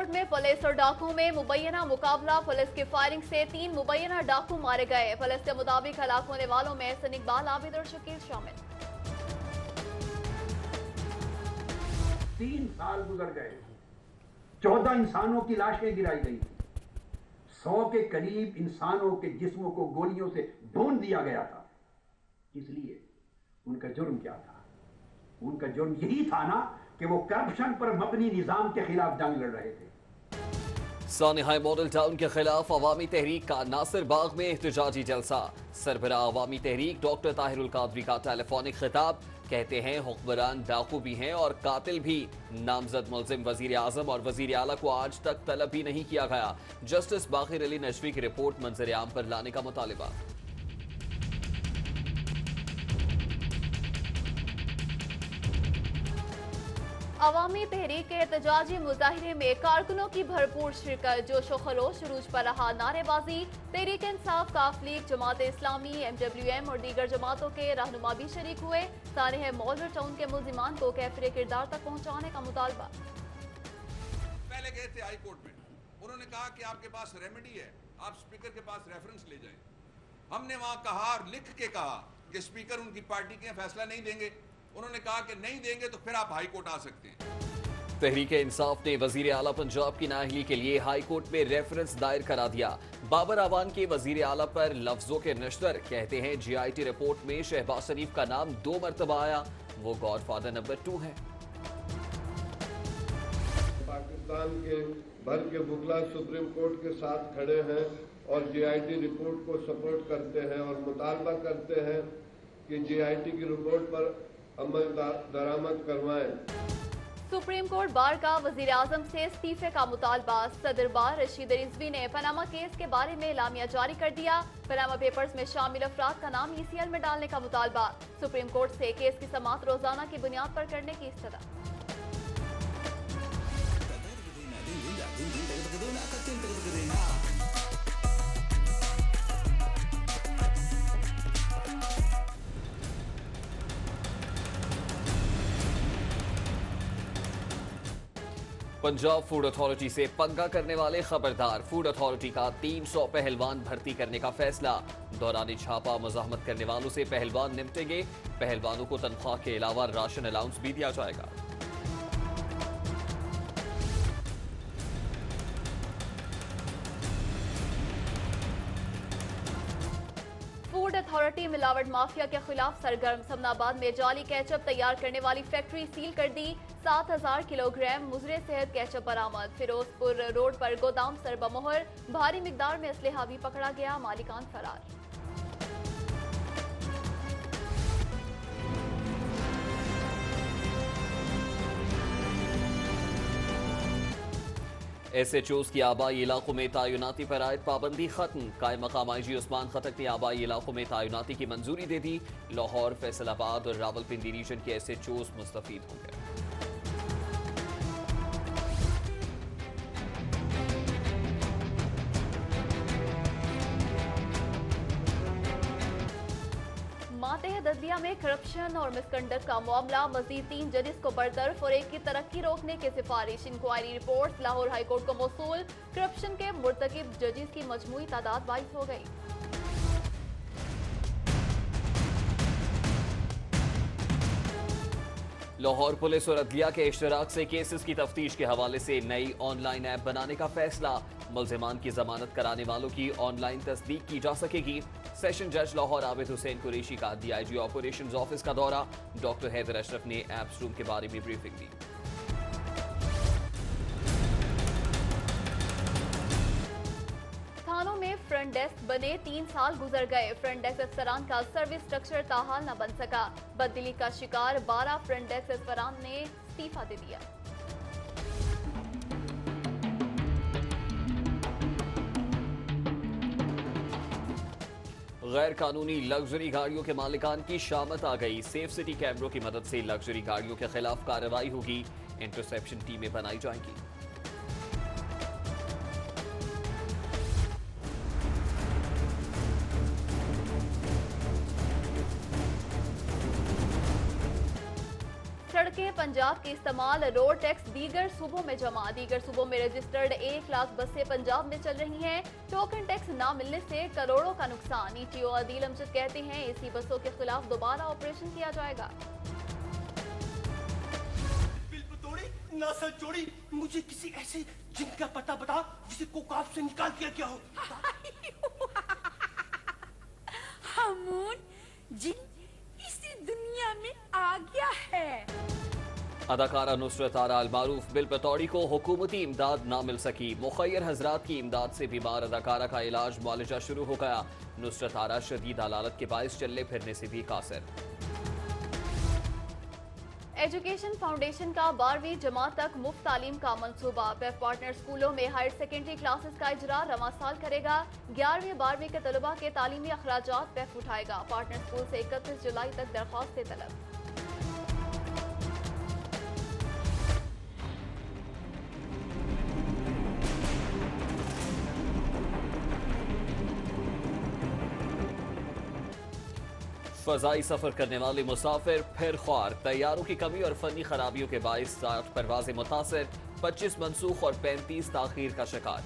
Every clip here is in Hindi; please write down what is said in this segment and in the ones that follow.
कोट में पुलिस और डाकुओं में मुबैना मुकाबला। पुलिस की फायरिंग से 3 मुबैना डाकू मारे गए। पुलिस के मुताबिक हलाक होने वालों में हसन इकबाल, आबिद और शकील शामिल। 3 साल गुजर गए, 14 इंसानों की लाशें गिराई गई, 100 के करीब इंसानों के जिस्मों को गोलियों से भून दिया गया था। इसलिए उनका जुर्म क्या था? उनका जुर्म यही था ना कि वो करप्शन पर मबनी निजाम के खिलाफ जंग लड़ रहे थे। सानिहाई मॉडल टाउन के खिलाफ अवामी तहरीक का नासिर बाग में एहतजाजी जलसा। सरबराह अवामी तहरीक डॉक्टर ताहिरुल कादरी का टेलीफोनिक खिताब। कहते हैं हुक्मरान डाकू भी हैं और कातिल भी। नामजद मुल्जिम वजीर आजम और वजीर आला को आज तक तलब भी नहीं किया गया। जस्टिस बाकिर अली नजवी की रिपोर्ट मंजर आम पर लाने का मुतालिबा। अवामी तहरीक के एहतजाजी मुजाहिरे में कारकुनों की भरपूर शिरकत। जोशो खरोश शुरूज पर रहा नारेबाजी। तहरीक इंसाफ, काफ लीग, जमात इस्लामी, MWM और दीगर जमातों के रहनुमा भी शरीक हुए। सानिहा मॉडल टाउन के मुल्जिमान को कैफिर किरदार तक पहुंचाने का मुतालबा। पहले गए थे हाई कोर्ट में, उन्होंने कहा कि आपके पास रेमेडी है, आप स्पीकर के पास रेफरेंस ले जाएं। हमने वहां कहा, लिख के कहा कि स्पीकर उनकी पार्टी के फैसला नहीं देंगे। उन्होंने कहा कि नहीं देंगे तो फिर आप हाई कोर्ट आ सकते हैं। तहरीक इंसाफ ने वजीर आला पंजाब की नाअहली के लिए हाई कोर्ट में रेफरेंस दायर करा दिया। बाबर आवान के वजीर आला पर लफ्जों के नश्तर। कहते हैं GIT रिपोर्ट में शहबाज शरीफ का नाम 2 मरतबा आया। वो गॉडफादर नंबर 2 है। पाकिस्तान के भर के बुगला सुप्रीम कोर्ट के साथ खड़े हैं और GIT रिपोर्ट को सपोर्ट करते हैं और मुतालबा करते हैं कि GIT की रिपोर्ट पर अमल दरामद करवाएं। सुप्रीम कोर्ट बार का वजीर आजम से इस्तीफे का मुतालबा। सदर बार रशीद रिजवी ने पनामा केस के बारे में एलामिया जारी कर दिया। पनामा पेपर्स में शामिल अफराद का नाम ECL में डालने का मुतालबा। सुप्रीम कोर्ट से केस की समाअत रोजाना की बुनियाद पर करने की इस्तदा। पंजाब फूड अथॉरिटी से पंगा करने वाले खबरदार। फूड अथॉरिटी का 300 पहलवान भर्ती करने का फैसला। दौरान छापा मज़ाहमत करने वालों से पहलवान निपटेंगे। पहलवानों को तनख्वाह के अलावा राशन अलाउंस भी दिया जाएगा। फूड अथॉरिटी मिलावट माफिया के खिलाफ सरगर्म। समनाबाद में जाली केचप तैयार करने वाली फैक्ट्री सील कर दी। 7000 किलोग्राम मुजरे सेहत केचप बरामद। फिरोजपुर रोड पर गोदाम सर बमोहर। भारी मिकदार में असलहा भी पकड़ा गया। मालिकान फरार। SHOs की आबाई इलाकों में तैनाती पर आयद पाबंदी खत्म। कायम मकाम IG उस्मान खटक ने आबाई इलाकों में तैनाती की मंजूरी दे दी। लाहौर, फैसलाबाद और रावलपिंडी रीजन के SHOs मुस्तफीद होंगे। मातहत अदलिया में करप्शन और मिसकंडक्ट का मामला। मजीद 3 जजेस को बरतरफ और एक की तरक्की रोकने की सिफारिश। इंक्वायरी रिपोर्ट लाहौर हाईकोर्ट को मौसूल। करप्शन के मुर्तकिब जजेस की मजमूई तादाद 22 हो गई। लाहौर पुलिस और अदलिया के इश्तराक से केसेस की तफ्तीश के हवाले से नई ऑनलाइन ऐप बनाने का फैसला। मुल्जिमान की जमानत कराने वालों की ऑनलाइन तस्दीक की जा सकेगी। सेशन जज लाहौर आबिद हुसैन कुरैशी का DIG ऑपरेशंस ऑफिस का दौरा। डॉक्टर हैदर अशरफ ने ऐप्स रूम के बारे में ब्रीफिंग दी। थानों में फ्रंट डेस्क बने 3 साल गुजर गए। फ्रंट डेस्क अफसरान का सर्विस स्ट्रक्चर ताहाल न बन सका। बदली का शिकार 12 फ्रंट डेस्क अफसरान ने इस्तीफा दे दिया। गैर कानूनी लग्जरी गाड़ियों के मालिकान की शामत आ गई। सेफ सिटी कैमरों की मदद से लग्जरी गाड़ियों के खिलाफ कार्रवाई होगी। इंटरसेप्शन टीमें बनाई जाएंगी। सड़कें पंजाब के इस्तेमाल रोड टैक्स दीगर सूबों में जमा। दीगर सूबों में रजिस्टर्ड 1 लाख बसें पंजाब में चल रही हैं। टोकन टैक्स ना मिलने से करोड़ों का नुकसान। ईटीओ आदिल अमजद कहते हैं एसी बसों के खिलाफ दोबारा ऑपरेशन किया जाएगा। नासर जोड़ी, मुझे किसी ऐसे जिन का पता बता जिसे कोकाब से निकाल दिया गया हो। हमून जिन इसी दुनिया में आ गया है। अदाकारा नुसरत आरा अल मारूफ बिल पतौड़ी को हुकूमती इमदाद ना मिल सकी। मुखय्यर हजरात की इमदाद से बीमार अदाकारा का इलाज मुआलजा शुरू हो गया। नुसरत आरा शदीद हलालत के बायस चलने फिरने से भी कासिर। एजुकेशन फाउंडेशन का 12वीं जमात तक मुफ्त तालीम का मंसूबा। पेफ पार्टनर स्कूलों में हायर सेकेंडरी क्लासेस का इजरा रवां साल करेगा। 11वीं 12वीं के तलबा के तालीमी अखराजात पेफ उठाएगा। पार्टनर स्कूल से 31 जुलाई तक दरख्वास्तें तलब। फजाई सफर करने वाले मुसाफिर फिर ख्वार। तैयारों की कमी और फनी खराबियों के बायस 60 परवाजें मुतासिर, 25 मनसूख और 35 ताखीर का शिकार।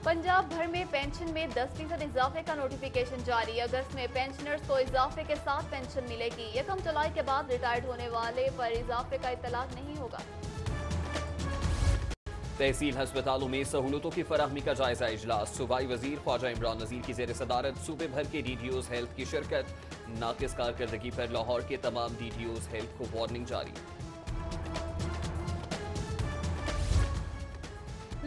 पंजाब भर में पेंशन में 10% इजाफे का नोटिफिकेशन जारी। अगस्त में पेंशनर्स को इजाफे के साथ पेंशन मिलेगी। 1 जुलाई के बाद रिटायर्ड होने वाले पर इजाफे का इतलाक नहीं होगा। तहसील हस्पतालों में सहूलतों की फराहमी का जायजा इजलास। सूबाई वजीर ख्वाजा इमरान नजीर की जेर सदारत सूबे भर के DDOs हेल्थ की शिरकत। नाकिस कारकर्दगी पर लाहौर के तमाम DDOs हेल्थ को वार्निंग जारी।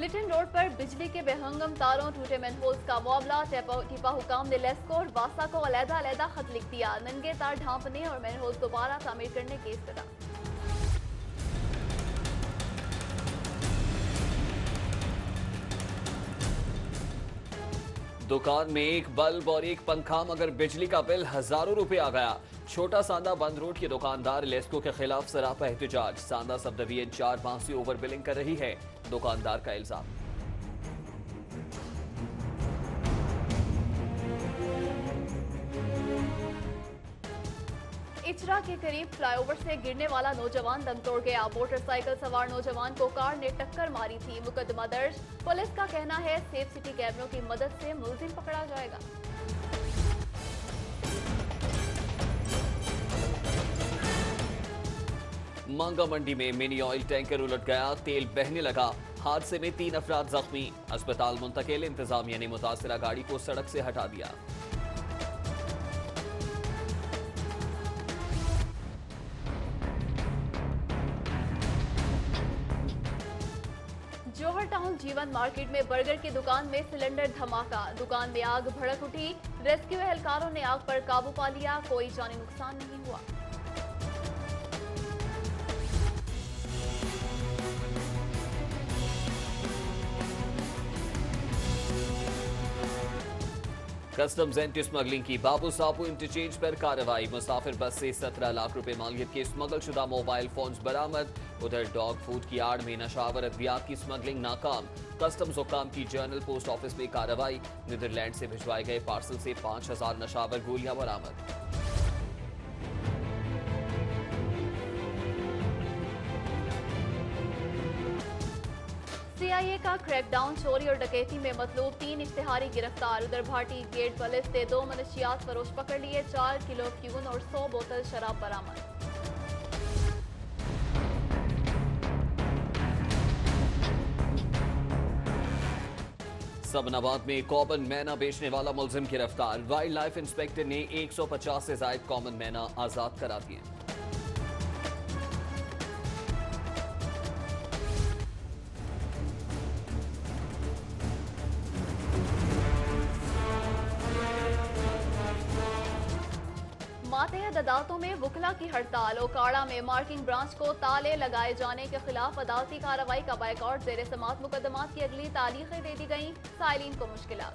लिटन रोड पर बिजली के बेहंगम तारों टूटे मैनहोल्स का मामला। टिपा हुकाम ने लेस्को और बासा को अलहदा खत लिख दिया। नंगे तार ढांपने और मैनहोल्स दोबारा तामीर करने की इस्तदा। दुकान में एक बल्ब और एक पंखा मगर बिजली का बिल हजारों रुपए आ गया। छोटा सांदा बंद रोड के दुकानदार लेस्को के खिलाफ सरापा एहतजाज। सांदा सब डिवीजन 4 माह से ओवर बिलिंग कर रही है, दुकानदार का इल्जाम। इचरा के करीब फ्लाईओवर से गिरने वाला नौजवान दम तोड़ गया। मोटरसाइकिल सवार नौजवान को कार ने टक्कर मारी थी। मुकदमा दर्ज। पुलिस का कहना है सेफ सिटी कैमरों की मदद से मुलजिम पकड़ा जाएगा। मांगा मंडी में मिनी ऑयल टैंकर उलट गया, तेल बहने लगा। हादसे में 3 अफराद जख्मी, अस्पताल मुंतकिल। इंतजामिया ने मुतासिरा गाड़ी को सड़क से हटा दिया। जोहर टाउन जीवन मार्केट में बर्गर की दुकान में सिलेंडर धमाका। दुकान में आग भड़क उठी। रेस्क्यू एहलकारों ने आग पर काबू पा लिया। कोई जानी नुकसान नहीं हुआ। कस्टम्स एंटी स्मगलिंग की बाबू सापू इंटरचेंज पर कार्रवाई। मुसाफिर बस से 17 लाख रुपए मालियत के स्मगल शुदा मोबाइल फोन्स बरामद। उधर डॉग फूड की आड़ में नशावर अद्वियात की स्मगलिंग नाकाम। कस्टम्स हुकाम की जर्नल पोस्ट ऑफिस में कार्रवाई। नीदरलैंड से भिजवाए गए पार्सल से 5000 नशावर गोलियां बरामद। CIA का क्रैकडाउन। चोरी और डकैती में मतलूब 3 इश्तिहारी गिरफ्तार। उधर भाटी गेट पुलिस ने 2 मनशियात फरोश पकड़ लिए। 4 किलो फ्यून और 100 बोतल शराब बरामद। सबनाबाद में कॉमन मैना बेचने वाला मुलजिम गिरफ्तार। वाइल्ड लाइफ इंस्पेक्टर ने 150 से ज्यादा कॉमन मैना आजाद करा दिए। मातहत अदालतों में वकला की हड़ताल। ओकाड़ा में मार्किंग ब्रांच को ताले लगाए जाने के खिलाफ अदालती कार्रवाई का बायकॉट। जेर समात मुकदमात की अगली तारीखें दे दी गईं। साइलिन को मुश्किलात।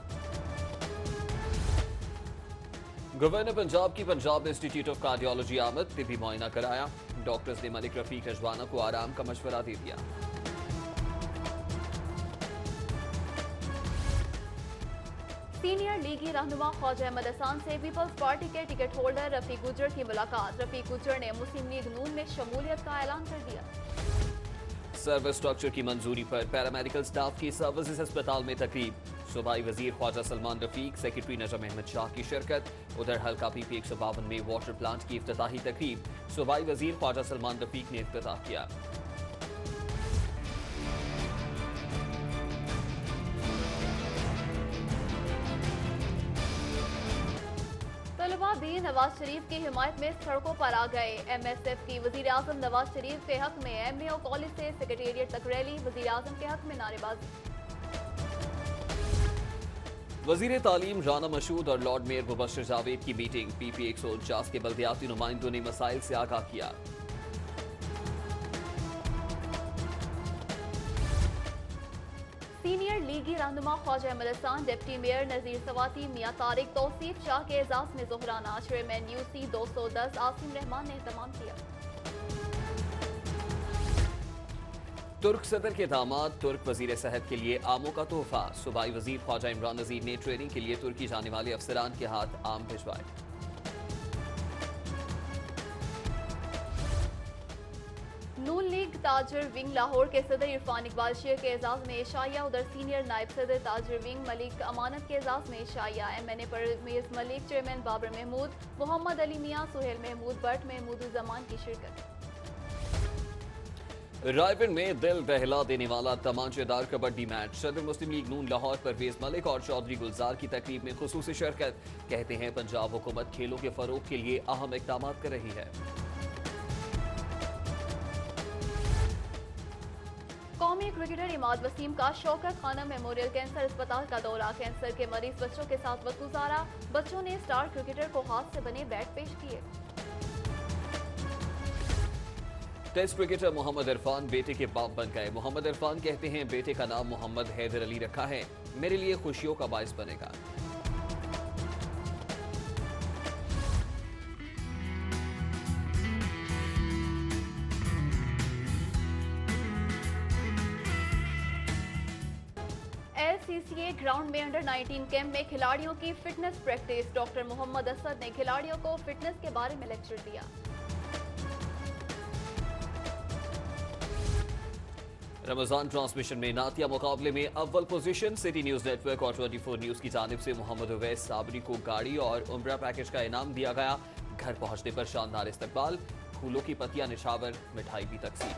गवर्नर पंजाब की पंजाब इंस्टीट्यूट ऑफ कार्डियोलॉजी आमद। तिबी मुआयना कराया। डॉक्टर्स ने मलिक रफीक रजवाना को आराम का मशवरा दे दिया। सीनियर लीगी रहनुमा ख्वाजा अहमद हसन से पीपल्स पार्टी के टिकट होल्डर रफीक गुज्जर की मुलाकात। रफीक गुज्जर ने मुस्लिम लीग नून में शमूलियत का ऐलान कर दिया। सर्विस स्ट्रक्चर की मंजूरी पर पैरामेडिकल स्टाफ की सर्विसेज अस्पताल में तकरीब। सूबाई वजीर ख्वाजा सलमान रफीक, सेक्रेटरी नजम अहमद शाह की शिरकत। उधर हल्का PP 152 में वाटर प्लांट की इफ्तिताही तकरीब सूबाई वजीर ख्वाजा सलमान रफीक ने इफ्तिताह किया। तलबा भी नवाज शरीफ की हिमायत में सड़कों पर आ गए। MSF की वजीर आजम नवाज शरीफ के हक में MAO कॉलेज से सेक्रेटेरिएट तक रैली। वजीर आजम के हक में नारेबाजी। वजीर तालीम राना मशहूद और लॉर्ड मेयर मुबशर जावेद की मीटिंग। PP 149 के बल्दियाती नुमाइंदों ने मसाइल से आगाह किया। सीनियर लीगी रहनुमा ख्वाजा अहमद हसन, डिप्टी मेयर नजीर सवाती, मियां तारिक, तौसीफ शाह के एजाज में जोहराना। चेयरमैन UC 210 आसिम रहमान ने एहतमाम किया। तुर्क सदर के दामाद तुर्क वजीर सेहत के लिए आमों का तोहफा। सूबाई वजीर ख्वाजा इमरान नजीर ने ट्रेनिंग के लिए तुर्की जाने वाले अफसरान के हाथ आम भिजवाए। नून लीग ताजर विंग लाहौर के सदर इरफान इकबाल शेख के एजाज में इशाया। उधर सीनियर नायब सदर ताजर विंग मलिक अमानत के एजाज में इशाया। MNA परवेज मलिक, चेयरमैन बाबर महमूद, मोहम्मद अली मियां, सुहेल महमूद भट्ट, महमूद जमान की शिरकत। रायविंड में दिल दहला देने वाला तमांचेदार कबड्डी मैच। सदर मुस्लिम लीग नून लाहौर परवेज मलिक और चौधरी गुलजार की तकरीब में खुसूसी शिरकत। कहते हैं पंजाब हुकूमत खेलों के फरोग के लिए अहम इकदाम कर रही है। कौमी क्रिकेटर इमाद वसीम का शौकत खानम मेमोरियल कैंसर अस्पताल का दौरा। कैंसर के मरीज बच्चों के साथ वक्त गुजारा। बच्चों ने स्टार क्रिकेटर को हाथ से बने बैट पेश किए। टेस्ट क्रिकेटर मोहम्मद इरफान बेटे के बाप बन गए। मोहम्मद इरफान कहते हैं बेटे का नाम मोहम्मद हैदर अली रखा है, मेरे लिए खुशियों का बाइस बनेगा। LCCA ग्राउंड में अंडर 19 कैंप में खिलाड़ियों की fitness practice. Doctor Mohammad Asad ने खिलाड़ियों को फिटनेस के बारे में लेक्चर दिया। रमजान ट्रांसमिशन में नातिया मुकाबले में अव्वल पोजीशन। सिटी न्यूज नेटवर्क और 24 न्यूज की जानिब से मोहम्मद उवैस साबरी को गाड़ी और उम्रा पैकेज का इनाम दिया गया। घर पहुंचने पर शानदार इस्तकबाल, फूलों की पत्तियां निछावर, मिठाई भी तकसीम।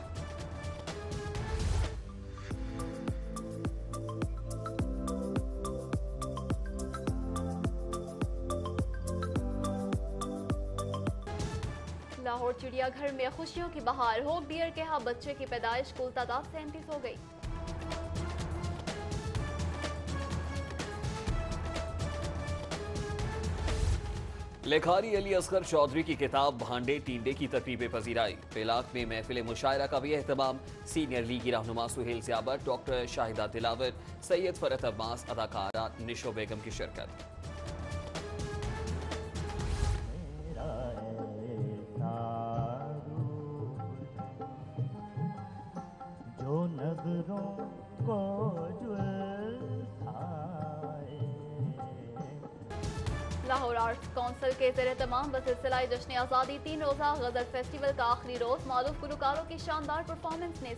लाहौर चिड़ियाघर में खुशियों की बहार। होप डियर के यहाँ बच्चे की पैदाइश कुल तादाद 37 हो गई। लेखारी अली असगर चौधरी की किताब भांडे टींडे की तकरीबें पजीराई। पेलाक में महफिल मुशायरा का भी एहतमाम। सीनियर लीगी रहनुमा सुहेल ज़ियाबत, डॉक्टर शाहिदा दिलावर, सैयद फरत अब्बास, अदाकारा निशो बेगम की शिरकत। जो नजरों को लाहौर आर्ट्स काउंसिल के ज़ेर तमाम बसिलसिला जश्न आज़ादी 3 रोज़ा गज़ल फेस्टिवल का आखिरी रोज मारूफ गुलकारों की शानदार परफॉर्मेंस ने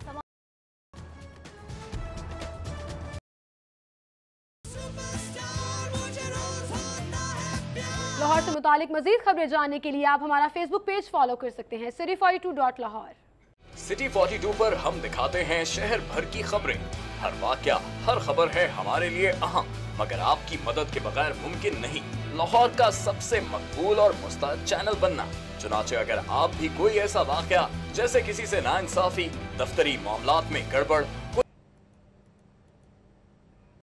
लाहौर से मुतालिक मजीद खबरें जानने के लिए आप हमारा फेसबुक पेज फॉलो कर सकते हैं City42.Lahore। सिटी 42 पर हम दिखाते हैं शहर भर की खबरें। हर वाकया, हर खबर है हमारे लिए अहम, मगर आपकी मदद के बगैर मुमकिन नहीं लाहौर का सबसे मकबूल और मुस्तैद चैनल बनना। चुनाचे अगर आप भी कोई ऐसा वाकया जैसे किसी से नाइंसाफी, दफ्तरी मामलात में गड़बड़,